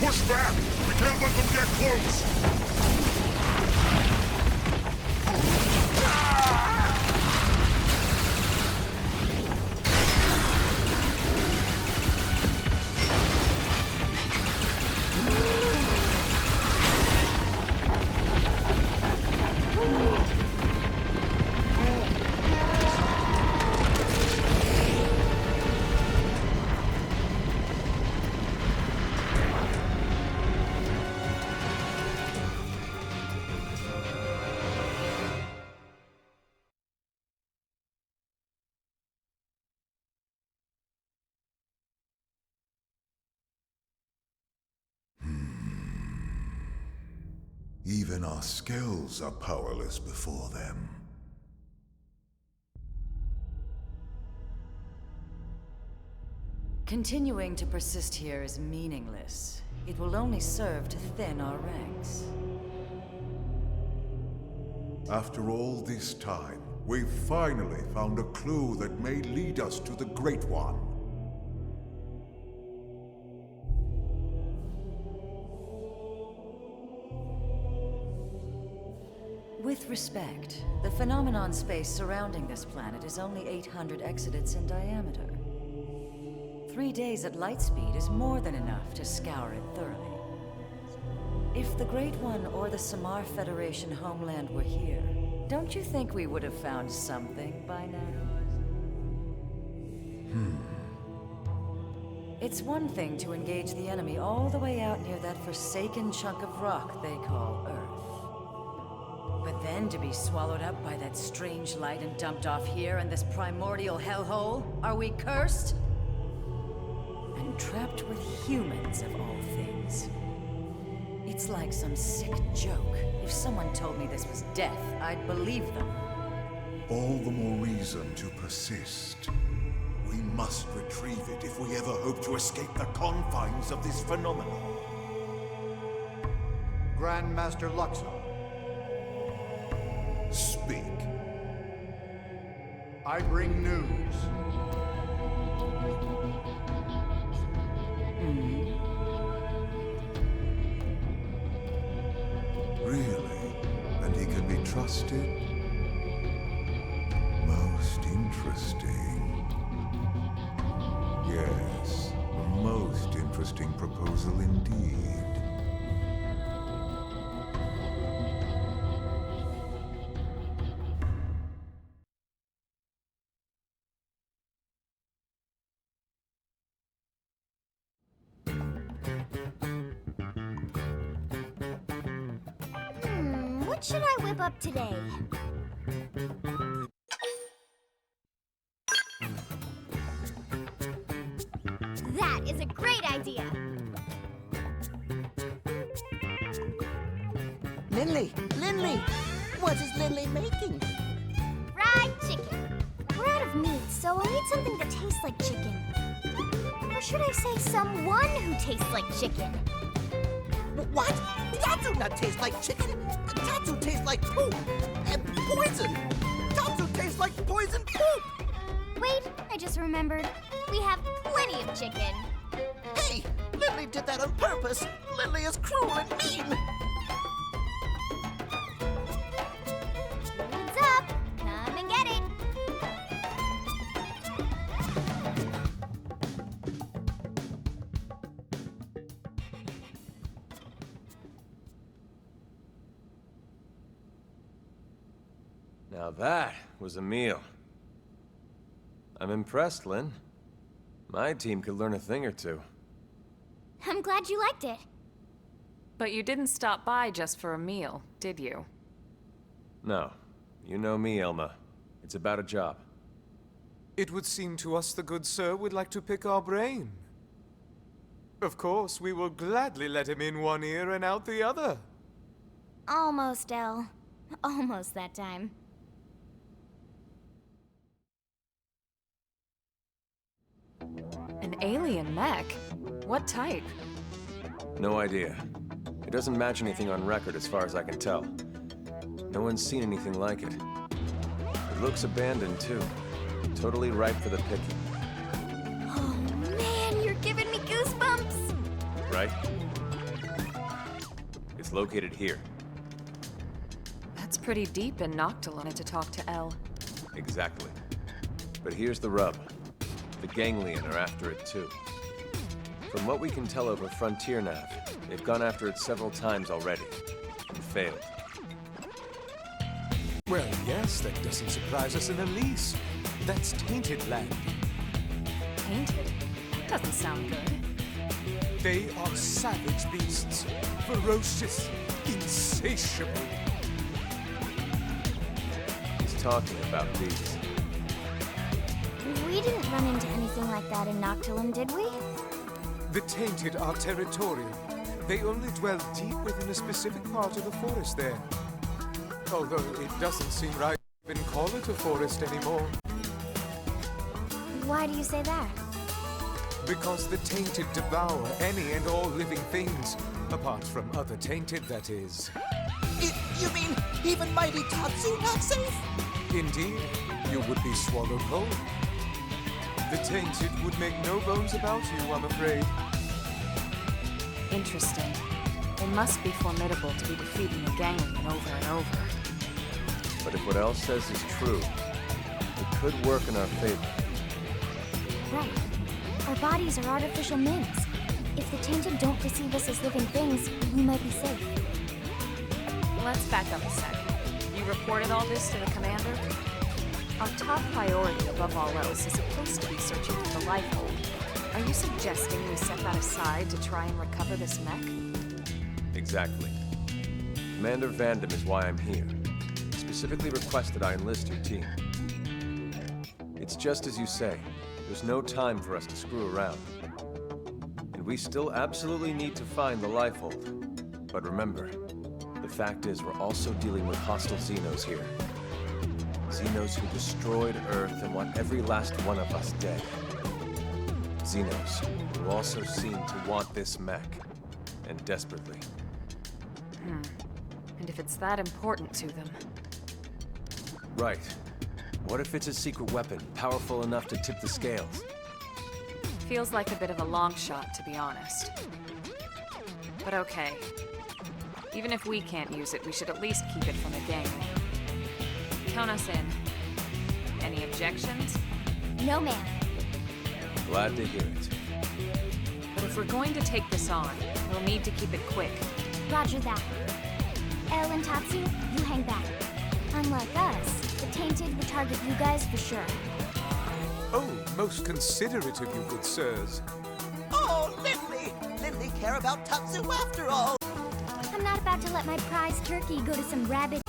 Push back! We can't let them get close! Even our skills are powerless before them. Continuing to persist here is meaningless. It will only serve to thin our ranks. After all this time, we've finally found a clue that may lead us to the Great One. With respect, the phenomenon space surrounding this planet is only 800 exodents in diameter. 3 days at light speed is more than enough to scour it thoroughly. If the Great One or the Samar Federation homeland were here, don't you think we would have found something by now? It's one thing to engage the enemy all the way out near that forsaken chunk of rock they call Earth. But then to be swallowed up by that strange light and dumped off here in this primordial hellhole? Are we cursed? And trapped with humans of all things. It's like some sick joke. If someone told me this was death, I'd believe them. All the more reason to persist. We must retrieve it if we ever hope to escape the confines of this phenomenon. Grandmaster Luxor. Speak. I bring news. Really? And he can be trusted? Most interesting. Yes, a most interesting proposal indeed. What should I whip up today? That is a great idea! Lindley! What is Lindley making? Fried chicken! We're out of meat, so we'll need something that tastes like chicken. Or should I say someone who tastes like chicken? What? Tatsu not taste like chicken. Tatsu tastes like poop and poison. Tatsu tastes like poison poop. Wait, I just remembered. We have plenty of chicken. Hey, Lindley did that on purpose. Lindley is cruel and mean. Food's up. Come and get it. Now that was a meal. I'm impressed, Lynn. My team could learn a thing or two. I'm glad you liked it. But you didn't stop by just for a meal, did you? No. You know me, Elma. It's about a job. It would seem to us the good sir would like to pick our brain. Of course, we will gladly let him in one ear and out the other. Almost, Elle. Almost that time. An alien mech? What type? No idea. It doesn't match anything on record as far as I can tell. No one's seen anything like it. It looks abandoned, too. Totally ripe for the picking. Oh man, you're giving me goosebumps! Right? It's located here. That's pretty deep in Noctilum to talk to El. Exactly. But here's the rub. The Ganglion are after it too. From what we can tell over Frontier Nav, they've gone after it several times already, and failed. Well, yes, that doesn't surprise us in the least. That's tainted land. Tainted? That doesn't sound good. They are savage beasts, ferocious, insatiable. He's talking about these. We didn't run into anything like that in Noctilum, did we? The tainted are territorial. They only dwell deep within a specific part of the forest there. Although it doesn't seem right to even call it a forest anymore. Why do you say that? Because the tainted devour any and all living things, apart from other tainted, that is. You mean even mighty Tatsu not safe? Indeed, you would be swallowed whole. The tainted would make no bones about you, I'm afraid. Interesting. They must be formidable to be defeating a Ganglion over and over. But if what El says is true, it could work in our favor. Right. Our bodies are artificial mimics. If the Tainted don't perceive us as living things, we might be safe. Let's back up a sec. You reported all this to the commander? Our top priority above all else is supposed to be searching for the life hold. Are you suggesting we set that aside to try and recover this mech? Exactly. Commander Vandam is why I'm here. He specifically requested I enlist your team. It's just as you say. There's no time for us to screw around. And we still absolutely need to find the life hold. But remember, the fact is we're also dealing with hostile Xenos here. Xenos who destroyed Earth and want every last one of us dead. Xenos who also seem to want this mech, and desperately. And if it's that important to them? Right. What if it's a secret weapon, powerful enough to tip the scales? Feels like a bit of a long shot, to be honest. But okay. Even if we can't use it, we should at least keep it from the Ganglion. Count us in. Any objections? No, ma'am. Glad to hear it. But if we're going to take this on, we'll need to keep it quick. Roger that. El and Tatsu, you hang back. Unlike us, the Tainted would target you guys for sure. Oh, most considerate of you, good sirs. Oh, Lindley! Lindley care about Tatsu after all! I'm not about to let my prize turkey go to some rabid...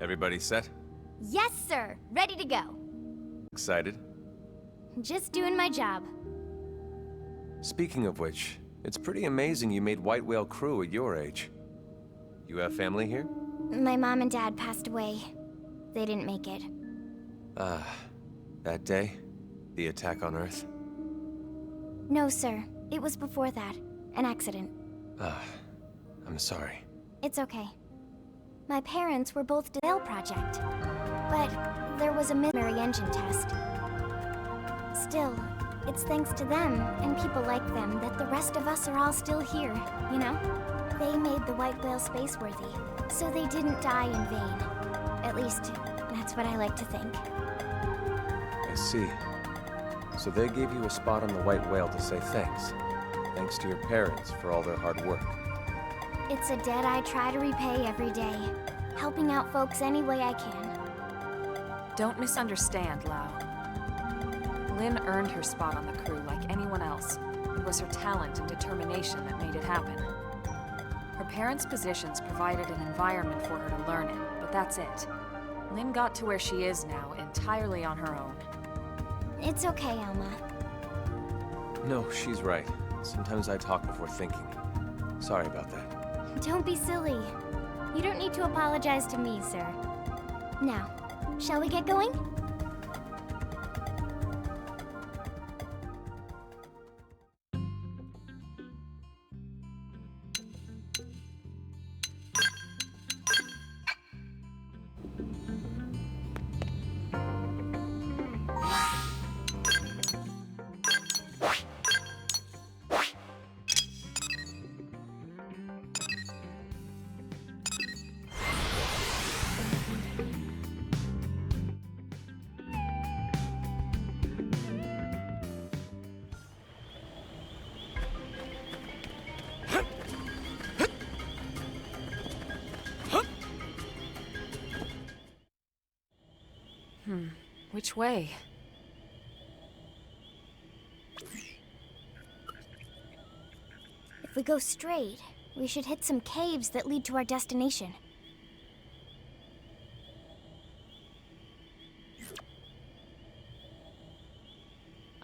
Everybody set? Yes, sir. Ready to go. Excited? Just doing my job. Speaking of which, it's pretty amazing you made White Whale crew at your age. You have family here? My mom and dad passed away. They didn't make it. That day? The attack on Earth? No, sir. It was before that. An accident. I'm sorry. It's okay. My parents were both to the Veil Project. But there was a military engine test. Still, it's thanks to them and people like them that the rest of us are all still here, you know? They made the White Whale spaceworthy, so they didn't die in vain. At least, that's what I like to think. I see. So they gave you a spot on the White Whale to say thanks. Thanks to your parents for all their hard work. It's a debt I try to repay every day, helping out folks any way I can. Don't misunderstand, Lau. Lynn earned her spot on the crew like anyone else. It was her talent and determination that made it happen. Her parents' positions provided an environment for her to learn in, but that's it. Lynn got to where she is now entirely on her own. It's okay, Alma. No, she's right. Sometimes I talk before thinking. Sorry about that. Don't be silly. You don't need to apologize to me, sir. Now, shall we get going? Which way? If we go straight, we should hit some caves that lead to our destination.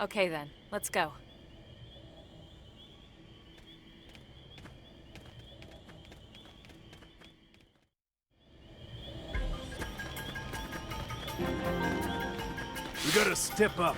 Okay then, let's go. We gotta step up.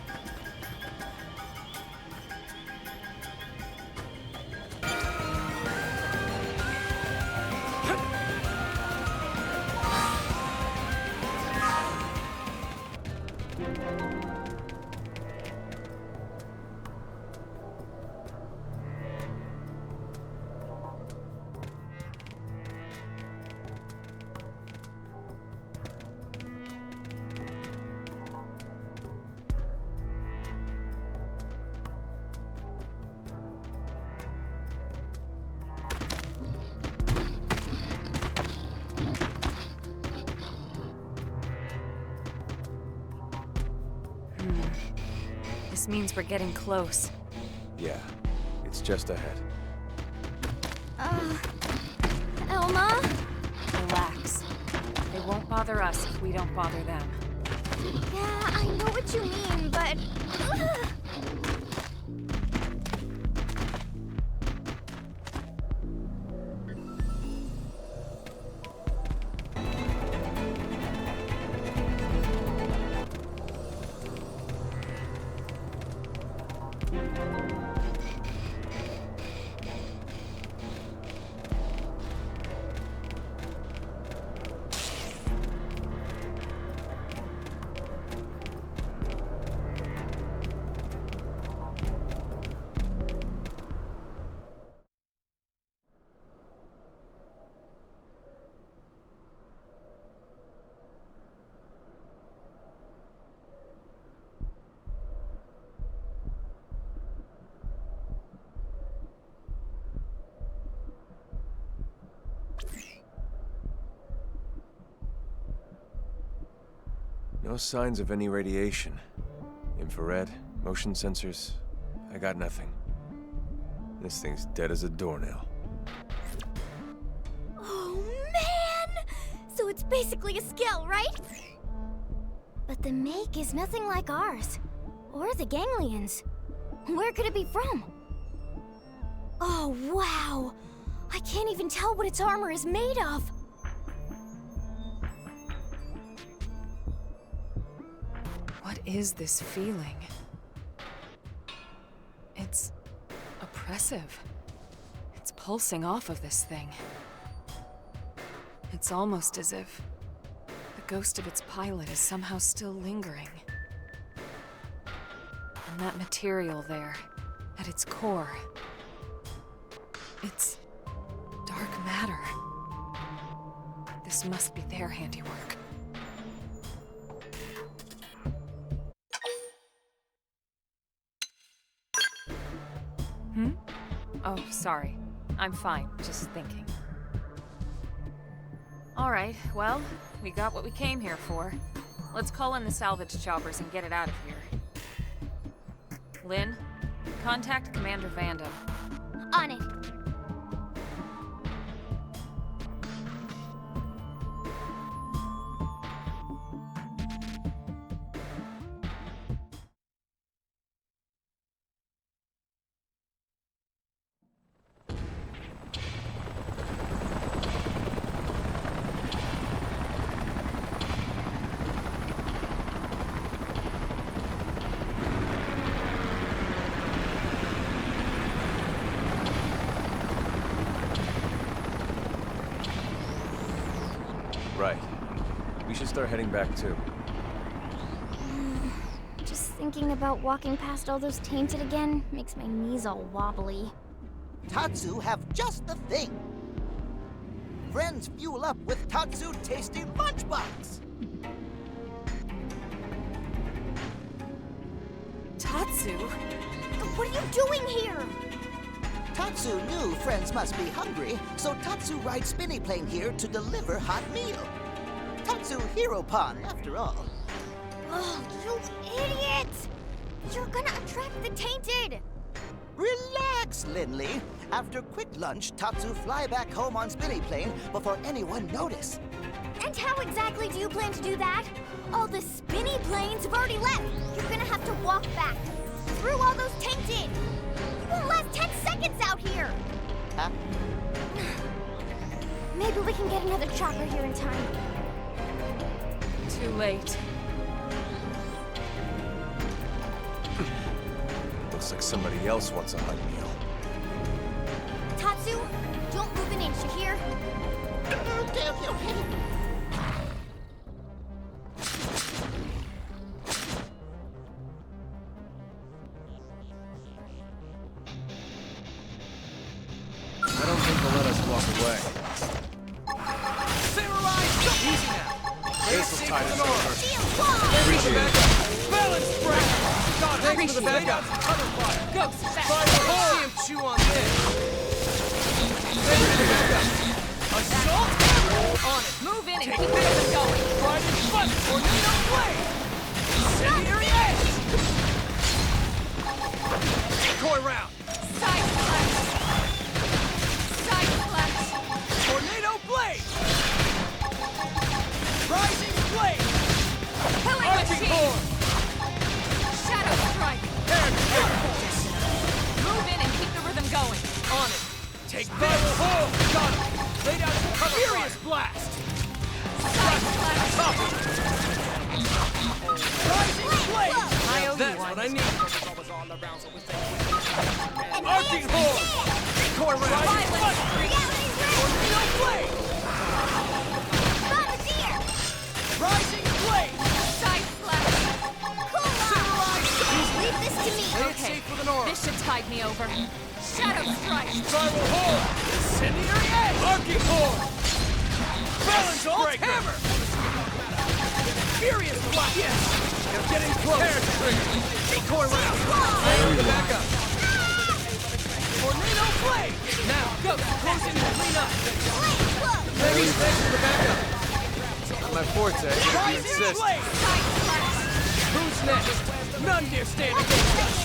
This means we're getting close. Yeah, it's just ahead. Elma? Relax. They won't bother us if we don't bother them. Yeah, I know what you mean, but... No signs of any radiation. Infrared, motion sensors. I got nothing. This thing's dead as a doornail. Oh, man! So it's basically a skill, right? But the make is nothing like ours. Or the ganglions. Where could it be from? Oh, wow! I can't even tell what its armor is made of. What is this feeling? It's oppressive. It's pulsing off of this thing. It's almost as if the ghost of its pilot is somehow still lingering. And that material there, at its core, it's dark matter. This must be their handiwork. Oh, sorry. I'm fine, just thinking. Alright, well, we got what we came here for. Let's call in the salvage choppers and get it out of here. Lynn, contact Commander Vandam. On it. Right. We should start heading back too. Just thinking about walking past all those tainted again makes my knees all wobbly. Tatsu have just the thing. Friends fuel up with Tatsu Tasty Lunchbox. Tatsu? What are you doing here? Tatsu knew friends must be hungry, so Tatsu rides spinny plane here to deliver hot meal. Tatsu Hero Pon, after all. Oh, you idiot! You're gonna attract the tainted! Relax, Linley. After quick lunch, Tatsu fly back home on spinny plane before anyone notice. And how exactly do you plan to do that? All the spinny planes have already left. You're gonna have to walk back. Through all those tainted. You won't last 10 seconds out here. Huh? Maybe we can get another chopper here in time. Too late. Looks like somebody else wants a hot meal. Tatsu, don't move an inch, you hear? Okay. I don't think they'll let us walk away. Samurai, easy now. This'll tide us over. Shield wall! Appreciate it. Balance break. God, thanks for the backup. Cover fire. Go. Fire the hole. See him chew on this. Thanks for the backup. Assault hammer. On it. Move in and Take keep this. it going. Riding butt. Tornado blade. Incendiary edge. Decoy round. Side flex. Side flex. Tornado blade. Rising blade. Killing Arching machine. core. Shadow strike. Move in and keep the rhythm going. On it. Take this. Hole. Got him. Lay down some cover. Furious blast. Side flex. Rising blade. I owe you That's one. what I need. Arching core. Decoy round. Violence. Tornado blade. Bombardier! Rising blade. Side flex. Samurai. Leave this to me. Play it safe with an aura. This should tide me over. Shadow strike. Spiral hole. Incendiary edge. Arching core. Balance breaker. Hammer. Furious blast. Yes. You're getting close. Tear trigger. Decoy round. Lay the backup. Tornado blade. Now go. Close in and clean up. Maybe thanks for the backup. Not my forte, if you Rising insist. blade. Side flex. Who's next? None dare stand against us.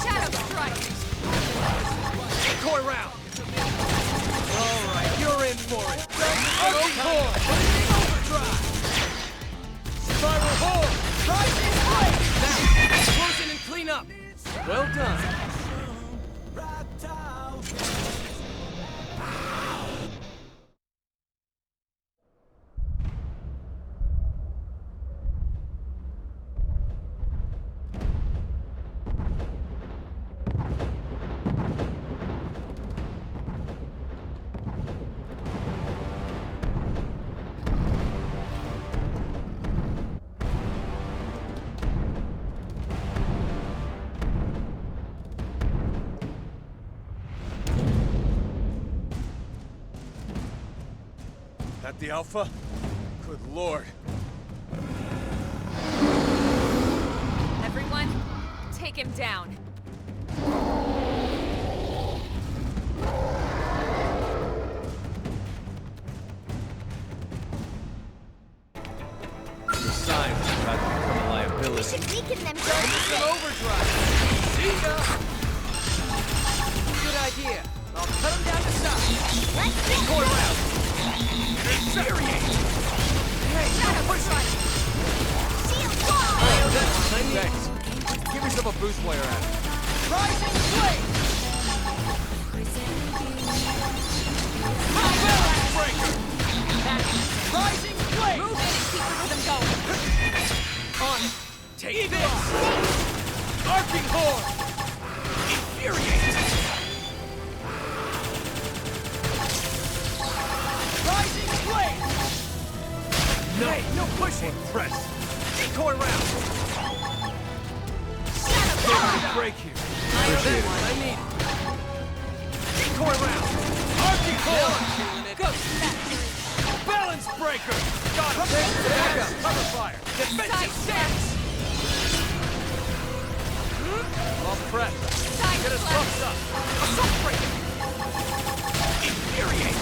Shadow strike. Decoy round. All right, you're in for it. Arching core. Overdrive. Spiral hole. Rising blade. Now, close in and clean up. Well done. That the Alpha? Good lord. Everyone, take him down. Your signs are about to become a liability. Should weaken them Focus and overdrive. See ya. Good idea. I'll cut him down to size. Let's go! Decoy round. Infuriate. Hey, Shadow strike. Shield wall! that's what I need. Thanks. Give yourself a boost while you're at it. Rising blade. Balance breaker. Rising blade. Move in and keep the rhythm going. On it. Take this. Arching core. Infuriate. Rising blade. No, hey, no pushing. Press. Decoy round. Shadow Break here. That's what I need. Decoy round. Arching core. Go. Balance breaker. Got him. Backup. Cover fire. Defensive stance. All prep. Get us buffed up. Assault breaker. Infuriate.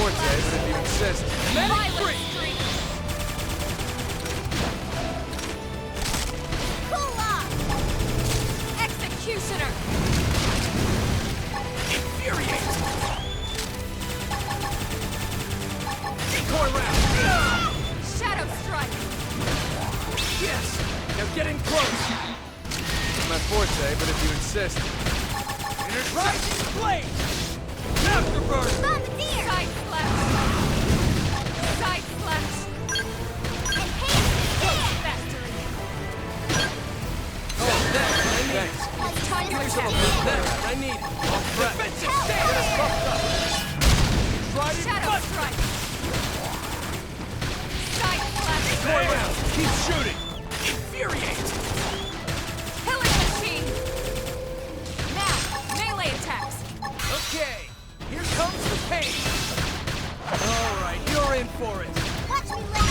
forte, but if you insist. Violent streak! Cool off! Executioner! Infuriate! Decoy round! Shadow strike! Yes! Now get in close! My forte, but if you insist. Rising blade! Afterburn! Bombardier! Side slash! Side slash! And haste! Mastery! Oh, thanks! Thanks. Time to Here's a little attack! bit thanks! I need it! On threat! Defensive stance! Buffed up! Trident Shadow cut! strike! Side slash! Go around! Keep shooting! Infuriate! Killing machine! Now, melee attacks! Okay, here comes the pain! Alright, you're in for it! Watch me let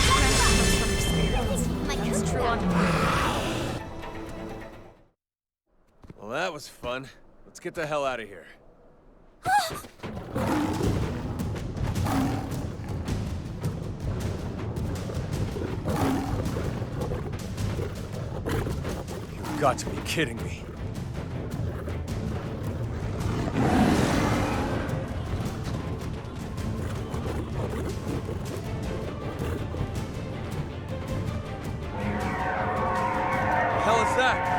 From experience. my It's true on Well, that was fun. Let's get the hell out of here. You've got to be kidding me. The hell is that?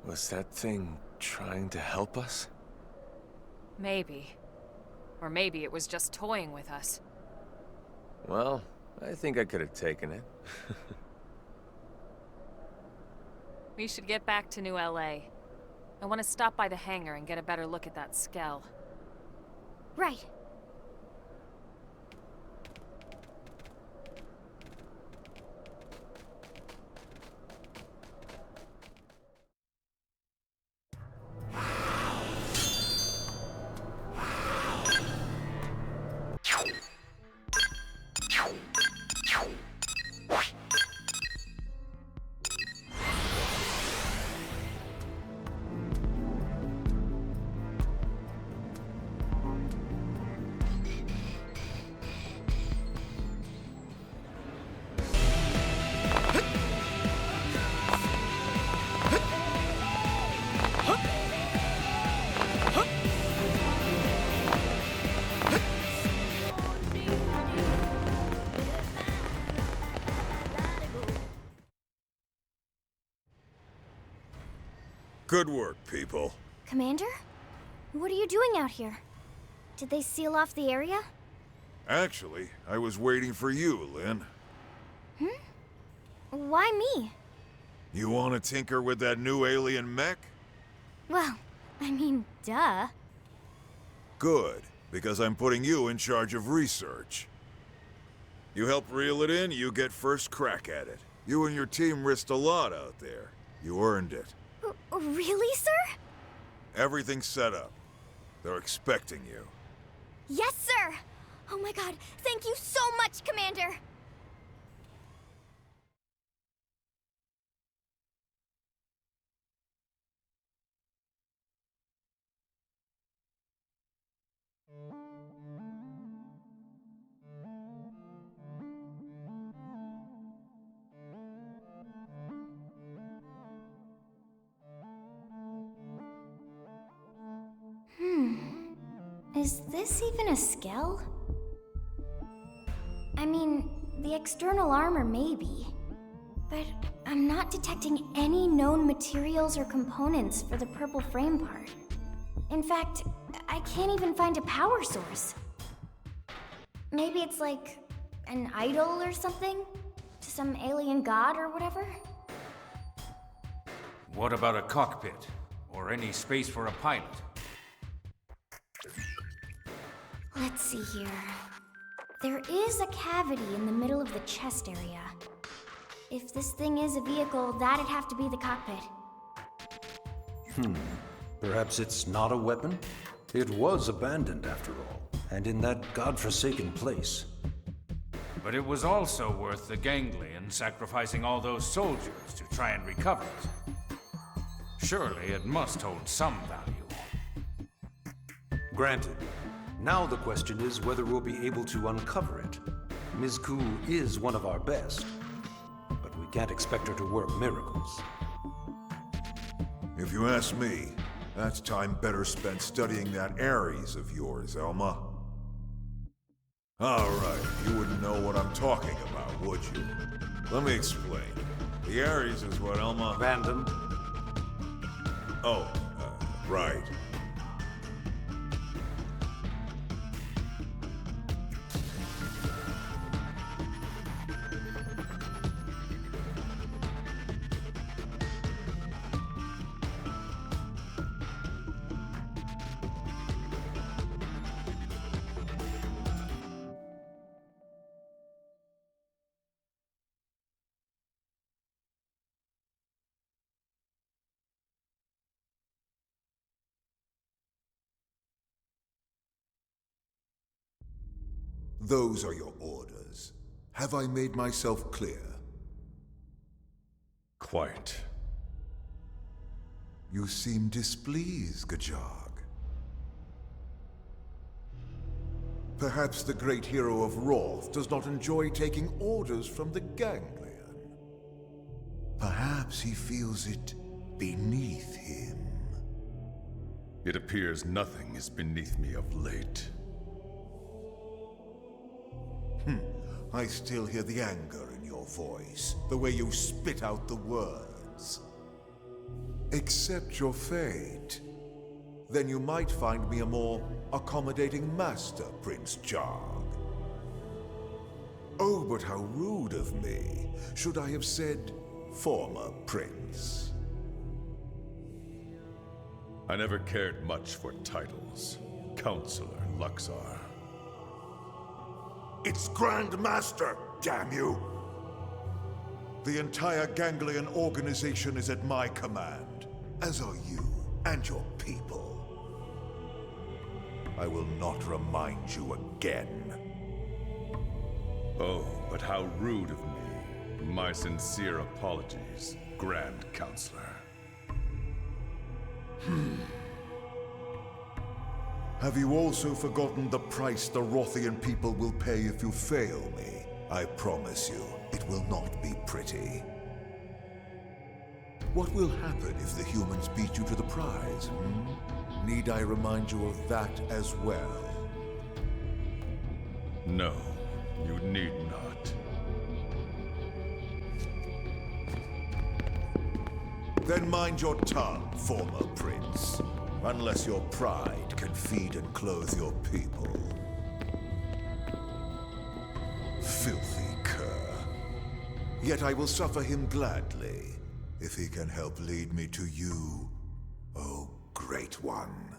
Was that thing trying to help us? Maybe. Or maybe it was just toying with us. Well, I think I could have taken it. We should get back to New LA. I want to stop by the hangar and get a better look at that Skell. Right. Good work, people. Commander? What are you doing out here? Did they seal off the area? Actually, I was waiting for you, Lynn. Why me? You want to tinker with that new alien mech? Well, I mean, duh. Good, because I'm putting you in charge of research. You help reel it in, you get first crack at it. You and your team risked a lot out there. You earned it. Really, sir? Everything's set up. They're expecting you. Yes, sir! Oh my god, thank you so much, Commander! Is this even a Skell? I mean, the external armor maybe, but I'm not detecting any known materials or components for the purple frame part. In fact, I can't even find a power source. Maybe it's like an idol or something? To some alien god or whatever? What about a cockpit? Or any space for a pilot? Let's see here. There is a cavity in the middle of the chest area. If this thing is a vehicle, that'd have to be the cockpit. Perhaps it's not a weapon? It was abandoned after all, and in that godforsaken place. But it was also worth the ganglion sacrificing all those soldiers to try and recover it. Surely it must hold some value. Granted. Now the question is whether we'll be able to uncover it. Ms. Ku is one of our best, but we can't expect her to work miracles. If you ask me, that's time better spent studying that Ares of yours, Elma. All right, you wouldn't know what I'm talking about, would you? Let me explain. The Ares is what Elma... Abandoned? Oh, right. Those are your orders. Have I made myself clear? Quite. You seem displeased, Gajag. Perhaps the great hero of Roth does not enjoy taking orders from the ganglion. Perhaps he feels it beneath him. It appears nothing is beneath me of late. I still hear the anger in your voice, the way you spit out the words. Accept your fate. Then you might find me a more accommodating master, Prince Jog. Oh, but how rude of me. Should I have said former prince? I never cared much for titles. Counselor Luxar. It's Grand Master, damn you! The entire Ganglion organization is at my command, as are you and your people. I will not remind you again. Oh, but how rude of me. My sincere apologies, Grand Counselor. Have you also forgotten the price the Rothian people will pay if you fail me? I promise you, it will not be pretty. What will happen if the humans beat you to the prize, Need I remind you of that as well? No, you need not. Then mind your tongue, former prince. Unless your pride can feed and clothe your people. Filthy cur. Yet I will suffer him gladly, if he can help lead me to you, oh great one.